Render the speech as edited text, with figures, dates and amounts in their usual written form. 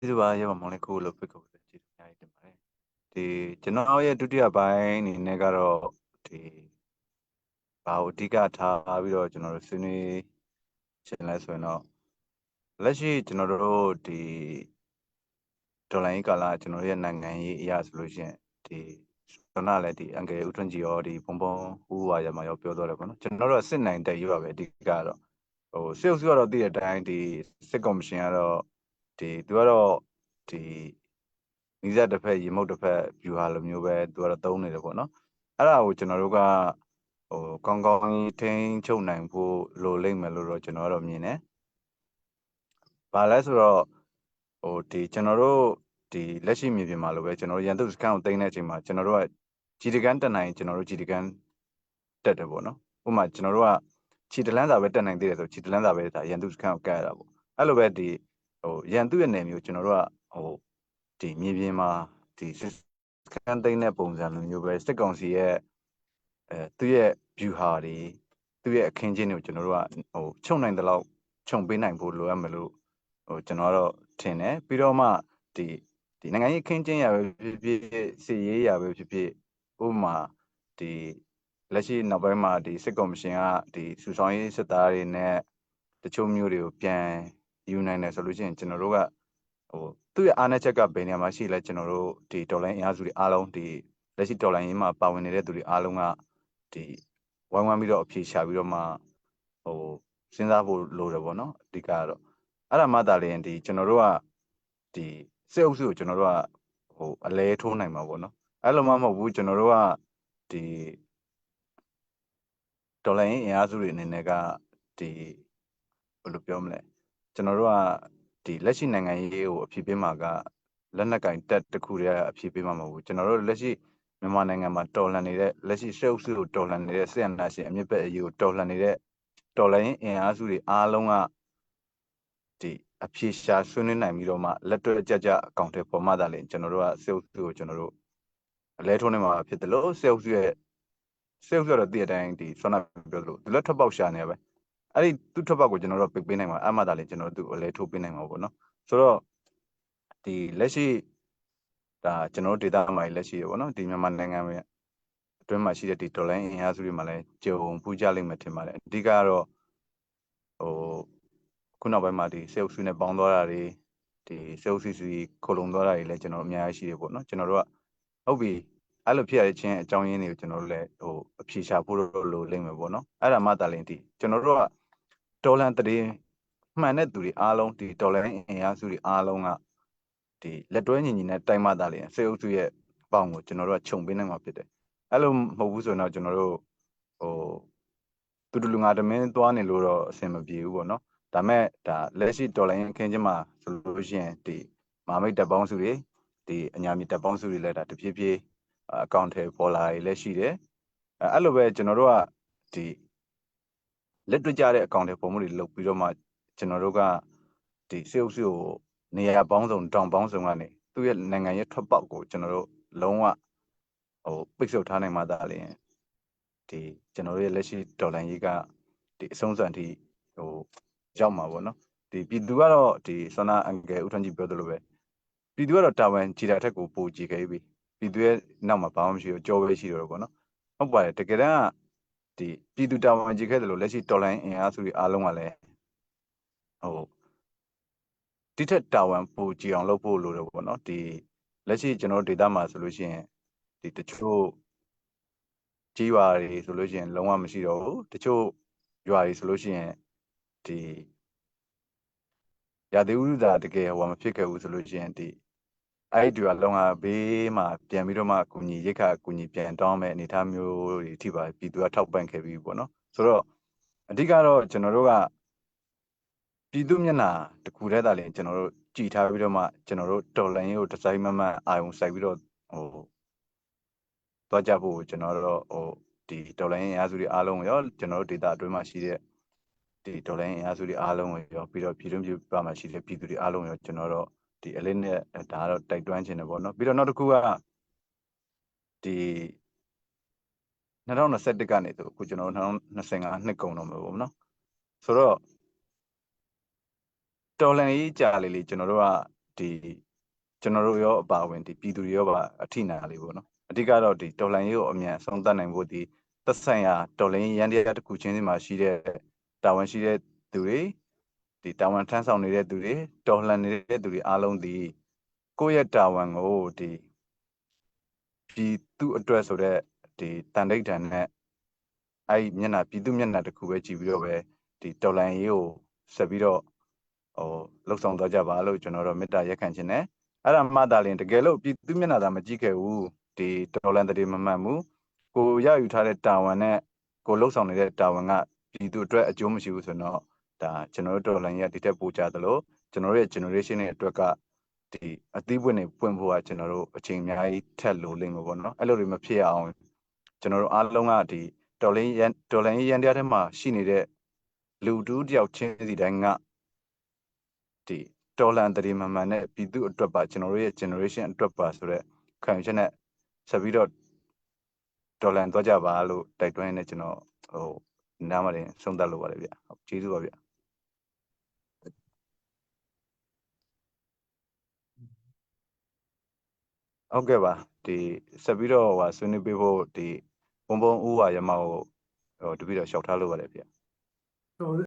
ဒီဘာရမမောင်လေးကိုလို့ဖိတ်ခေါ်တယ်ကြည့်အများကြီးတင်ပါတယ်ဒီကျွန်တော်ရဲ့ဒုတိယပိုင်းအနေနဲ့ကတော့ဒီဘာကိုအဓိကထားပြီးတော့ကျွန်တော်တို့ဆွေးနွေးချင်လဲဆိုရင်တော့လက်ရှိကျွန်တော်တို့ဒီဒေါ်လာရင်းကာလကျွန်တော်တို့ရဲ့နိုင်ငံရေးအရာဆိုလို့ရှိရင်ဒီခဏလည်းဒီအန်ကယ်ဦးထွန်းကြည်ရောဒီဘုံဘုံဦးဝါရမှာရောပြောသွားတယ်ပေါ့နော်ကျွန်တော်တို့စစ်နိုင်တဲ့ရွာပဲအဓိကကတော့စစ်အုပ်စုကတော့တည်တဲ့အတိုင်းဒီစစ်ကော်မရှင်ကတော့သူကတော့ဒီနီးစပ်တစ်ဖက်ရေမုတ်တစ်ဖက်ဗျူဟာလိုမျိုးပဲသူကတော့သုံးနေတယ်ပေါ့နော်အဲ့ဒါကိုကျွန်တော်တို့ကကောင်းကောင်းကြီးထိန်းချုပ်နိုင်ဖို့လိုလိမ့်မယ်လို့တော့ကျွန်တော်ကတော့မြင်တယ်ဘာလဲဆိုတော့ကျွန်တော်တို့ဒီလက်ရှိမြေပြင်မှာလိုပဲကျွန်တော်တို့ရန်သူစခန်းကိုသိမ်းတဲ့အချိန်မှာကျွန်တော်တို့ကဂျီတကန်တက်နိုင်ကျွန်တော်တို့ဂျီတကန်တက်တယ်ပေါ့နော်ဥပမာကျွန်တော်တို့ကခြေတလန်းစာပဲတက်နိုင်သေးတယ်ဆိုခြေတလန်းစာပဲဒါရန်သူစခန်းကိုကဲရတာပေါ့အဲ့လိုပဲဒီရန်သူရဲ့နယ်မျိုးကျွန်တော်တို့ကဒီမြေပြင်မှာဒီစခန်းသိမ်းတဲ့ပုံစံလိုမျိုးပဲစစ်ကောင်စီရဲ့သူ့ရဲ့ view ဟာတွေသူ့ရဲ့အခင်းကျင်းတွေကိုကျွန်တော်တို့ကချုပ်နိုင်တဲ့လောက်ခြုံပေးနိုင်ဖို့လိုအပ်မယ်လို့ကျွန်တော်ကတော့ထင်တယ်ပြီးတော့မှဒီနိုင်ငံရေးအခင်းကျင်းရပဲဖြစ်ဖြစ်စီရေးရပဲဖြစ်ဖြစ်ဥပမာဒီလက်ရှိနောက်ပိုင်းမှာဒီစစ်ကော်မရှင်ကဒီစူဆောင်ရေးစစ်သားတွေနဲ့တချို့မျိုးတွေကိုပြန်ယူနိုင်တယ်ဆိုလို့ရှိရင်ကျွန်တော်တို့ကသူ့ရဲ့အားနည်းချက်ကဘယ်နေရာမှာရှိလဲကျွန်တော်တို့ဒီဒေါ်လာအင်အားစုတွေအားလုံးဒီလက်ရှိဒေါ်လာရင်းမှာပါဝင်နေတဲ့သူတွေအားလုံးကဒီဝိုင်းဝန်းပြီးတော့အဖြေရှာပြီးတော့မှစဉ်းစားဖို့လိုတယ်ပေါ့နော်အဓိကကတော့အဲ့ဒါမှသာလျှင်ဒီကျွန်တော်တို့ကဒီစစ်အုပ်စုကိုကျွန်တော်တို့ကအလဲထိုးနိုင်မှာပေါ့နော်အဲ့လိုမှမဟုတ်ဘူးကျွန်တော်တို့ကဒီဒေါ်လာရင်းအင်အားစုတွေအနေနဲ့ကဒီဘယ်လိုပြောမလဲကျွန်တော်တို့ကဒီလက်ရှိနိုင်ငံရေးကိုအဖြစ်ပေးမှာကလက်နက်ကင်တက်တစ်ခုတည်းအဖြစ်ပေးမှာမဟုတ်ဘူးကျွန်တော်တို့လက်ရှိမြန်မာနိုင်ငံမှာတော်လှန်နေတဲ့လက်ရှိစစ်အုပ်စုကိုတော်လှန်နေတဲ့စစ်အာဏာရှင်အမြင့်ဘက်အရေးကိုတော်လှန်နေတဲ့တော်လှန်ရေးအင်အားစုတွေအားလုံးကဒီအဖြေရှာဆွေးနွေးနိုင်ပြီးတော့မှလက်တွေ့ကြအကောင့်တွေပေါ်မှသာလေကျွန်တော်တို့ကစစ်အုပ်စုကိုကျွန်တော်တို့အလဲထိုးနေမှာဖြစ်တယ်လို့စစ်အုပ်စုတော့တည့်တဲ့အတိုင်းဒီဆွမ်းနာပြောလို့သူလက်ထွက်ပေါက်ရှာနေရပဲအဲ့ဒီသူ့ထွက်ပေါက်ကိုကျွန်တော်တို့ပိတ်ပေးနိုင်မှာအမှသာလေကျွန်တော်တို့သူ့အလဲထိုးပေးနိုင်မှာပေါ့နော်ဆိုတော့ဒီလက်ရှိဒါကျွန်တော်တို့ဒေတာမှာလက်ရှိရပေါ့နော်ဒီမြန်မာနိုင်ငံမှာအတွင်းမှာရှိတဲ့ဒီဒေါ်လာအင်အားစုတွေမှာလည်းကြုံပူးကြလိမ့်မယ်ထင်ပါတယ်အဓိကကတော့ခုနောက်ပိုင်းမှာဒီစေအုပ်စုနဲ့ပေါင်းသွားတာတွေဒီစေအုပ်စုစီခုလုံသွားတာတွေလည်းကျွန်တော်တို့အများကြီးရှိတယ်ပေါ့နော်ကျွန်တော်တို့ကဟုတ်ပြီအဲ့လိုဖြစ်ရခြင်းအကြောင်းရင်းတွေကိုကျွန်တော်တို့လည်းအဖြေရှာဖို့လိုလိမ့်မယ်ပေါ့နော်အဲ့ဒါမှသာလင်ဒီကျွန်တော်တို့ကဒေါ်လာတည်းမှန်တဲ့သူတွေအားလုံးဒီဒေါ်လာအင်အားစုတွေအားလုံးကဒီလက်တွဲညီညီနဲ့တိုင်မှသာလင်စေအုပ်စုရဲ့ပေါင်ကိုကျွန်တော်တို့ကခြုံပေးနိုင်မှာဖြစ်တယ်အဲ့လိုမဟုတ်ဘူးဆိုတော့ကျွန်တော်တို့တူတူလူငါတမင်းသွားနေလို့တော့အဆင်မပြေဘူးပေါ့နော်ဒါမဲ့ဒါလက်ရှိဒေါ်လာရင်းအခင်းချင်းမှာဆိုလို့ရှိရင်ဒီမာမိတ်တပ်ပေါင်းစုတွေဒီအညာမြေတပ်ပေါင်းစုတွေလည်းဒါတဖြည်းဖြည်းအကောင့်ထဲပေါ်လာရလည်းရှိတယ်အဲ့လိုပဲကျွန်တော်တို့ကဒီလက်တွေ့ကြတဲ့အကောင့်ထဲပေါ်မှုတွေလုပ်ပြီးတော့မှကျွန်တော်တို့ကဒီစေအုပ်စုကိုနေရာပေါင်းစုံတောင်ပေါင်းစုံကနေသူ့ရဲ့နိုင်ငံရဲ့ထွက်ပေါက်ကိုကျွန်တော်တို့လုံးဝပိတ်ဆို့ထားနိုင်မှသာလေဒီကျွန်တော်တို့ရဲ့လက်ရှိဒေါ်လာရေးကဒီအဆုံးစွန်ထိရောက်မှာပေါ့နော်ဒီပြည်သူကတော့ဒီဆွမ်းနာအန်ကယ်ဦးထွန်းကြီးပြောသလိုပဲပြည်သူကတော့တာဝန်ကြီးတာထက်ကိုပိုကြီးခဲ့ပြီပြည်သူရဲ့နောက်မှာဘာမှမရှိတော့ကြောပဲရှိတော့ပေါ့နော်ဟုတ်ပါတယ်တကယ်တမ်းကဒီပြည်သူတာဝန်ကြီးခဲ့တယ်လို့လက်ရှိဒေါ်လာအင်အားစုတွေအားလုံးကလည်းဒီထက်တာဝန်ပိုကြီးအောင်လုပ်ဖို့လိုတယ်ပေါ့နော်ဒီလက်ရှိကျွန်တော်ဒေတာမှာဆိုလို့ရှိရင်ဒီတချို့ကြီးရွာတွေဆိုလို့ရှိရင်လုံးဝမရှိတော့ဘူးတချို့ရွာတွေဆိုလို့ရှိရင်ဒီရာသီဥတုသာတကယ်ဟိုမဖြစ်ခဲ့ဘူးဆိုလို့ရှိရင်ဒီအဲ့ဒီရွာလုံးကဘေးမှာပြန်ပြီးတော့မှကုညီရိတ်ခကုညီပြန်တောင်းမဲ့အနေအထားမျိုးတွေထိပါပြည်သူကထောက်ပံ့ခဲ့ပြီးပေါ့နော်ဆိုတော့အဓိကတော့ကျွန်တော်တို့ကပြည်သူမျက်နှာတခုတည်းသာလျှင်ကျွန်တော်တို့ကြည်ထားပြီးတော့မှကျွန်တော်တို့တော်လိုင်းရေးကိုဒီဇိုင်းမမအာယုံစိုက်ပြီးတော့သွားကြဖို့ကျွန်တော်တို့ဒီဒေါ်လာရင်းအင်အားစုတွေအားလုံးရောကျွန်တော်တို့ဒေတာအတွင်းမှာရှိတဲ့ဒီဒေါ်လာရင်းအင်အားစုတွေအားလုံးရောပြီးတော့ပြည်တွင်းပြည်ပမှာရှိတဲ့ပြည်သူတွေအားလုံးရောကျွန်တော်တို့ဒီအလေးနဲ့ဒါကတော့တိုက်တွန်းခြင်းတယ်ပေါ့နော်ပြီးတော့နောက်တစ်ခုကဒီ2021ကနေဆိုအခုကျွန်တော်တို့2025နှစ်ကုန်တော့မှာပေါ့နော်ဆိုတော့တော်လန်ရေးကြာလေကျွန်တော်တို့ကဒီ ကျွန်တော်တို့ရောအပါဝင်ဒီပြည်သူတွေရောပါအထိနာလေးပေါ့နော်အဓိကတော့ဒီတော်လှန်ရေးကိုအမြန်ဆုံးသတ်နိုင်ဖို့ဒီသက်ဆိုင်ရာတော်လှန်ရေးရန်တရားတစ်ခုချင်းစီမှာရှိတဲ့တာဝန်ရှိတဲ့သူတွေဒီတာဝန်ထမ်းဆောင်နေတဲ့သူတွေတော်လှန်နေတဲ့သူတွေအားလုံးဒီကိုယ့်ရဲ့တာဝန်ကိုဒီပြည်သူအတွက်ဆိုတဲ့ဒီတန်ဋိဌာန်နဲ့အဲ့မျက်နှာပြည်သူမျက်နှာတစ်ခုပဲကြည့်ပြီးတော့ပဲဒီတော်လှန်ရေးကိုဆက်ပြီးတော့လှုပ်ဆောင်သွားကြပါလို့ကျွန်တော်တို့မေတ္တာရက်ခံခြင်းနဲ့အဲ့ဒါမှသာလျှင်တကယ်လို့ပြည်သူမျက်နှာသာမကြည့်ခဲ့ဘူးဒီတော်လှန်တဲ့မမှန်ဘူးကိုရယူထားတဲ့တာဝန်နဲ့ကိုလှုပ်ဆောင်နေတဲ့တာဝန်ကပြည်သူအတွက်အကျိုးမရှိဘူးဆိုတော့ဒါကျွန်တော်တို့တော်လှန်ရေးကဒီတက်ပို့ကြသလိုကျွန်တော်တို့ရဲ့ generation ရဲ့အတွက်ကဒီအသီးပွင့်တွေပွင့်ဖို့ကကျွန်တော်တို့အချိန်အများကြီးထက်လို့လိမ့်မယ်ပေါ့နော်အဲ့လိုတွေမဖြစ်အောင်ကျွန်တော်တို့အားလုံးကဒီတော်လှန်ရေးရန်တရားထဲမှာရှိနေတဲ့လူတူတယောက်ချင်းစီတိုင်းကဒီတော်လှန်တဲ့မှန်မှန်နဲ့ပြည်သူအတွက်ပါကျွန်တော်တို့ရဲ့ generation အတွက်ပါဆိုတော့ခံယူချက်နဲ့ဆက်ပြီးတော့တော်လှန်သွားကြပါလို့တိုက်တွန်းနေကျွန်တော်နားမတင်ဆုံးသက်လိုပါတယ်ဗျဟုတ်ကျေးဇူးပါဗျဟုတ်ကဲ့ပါဒီဆက်ပြီးတော့ဆွေးနွေးပေးဖို့ဒီဘုံဘုံဥဝါရမကိုတပည့်တော်လျှောက်ထားလို့ပါတယ်ဗျ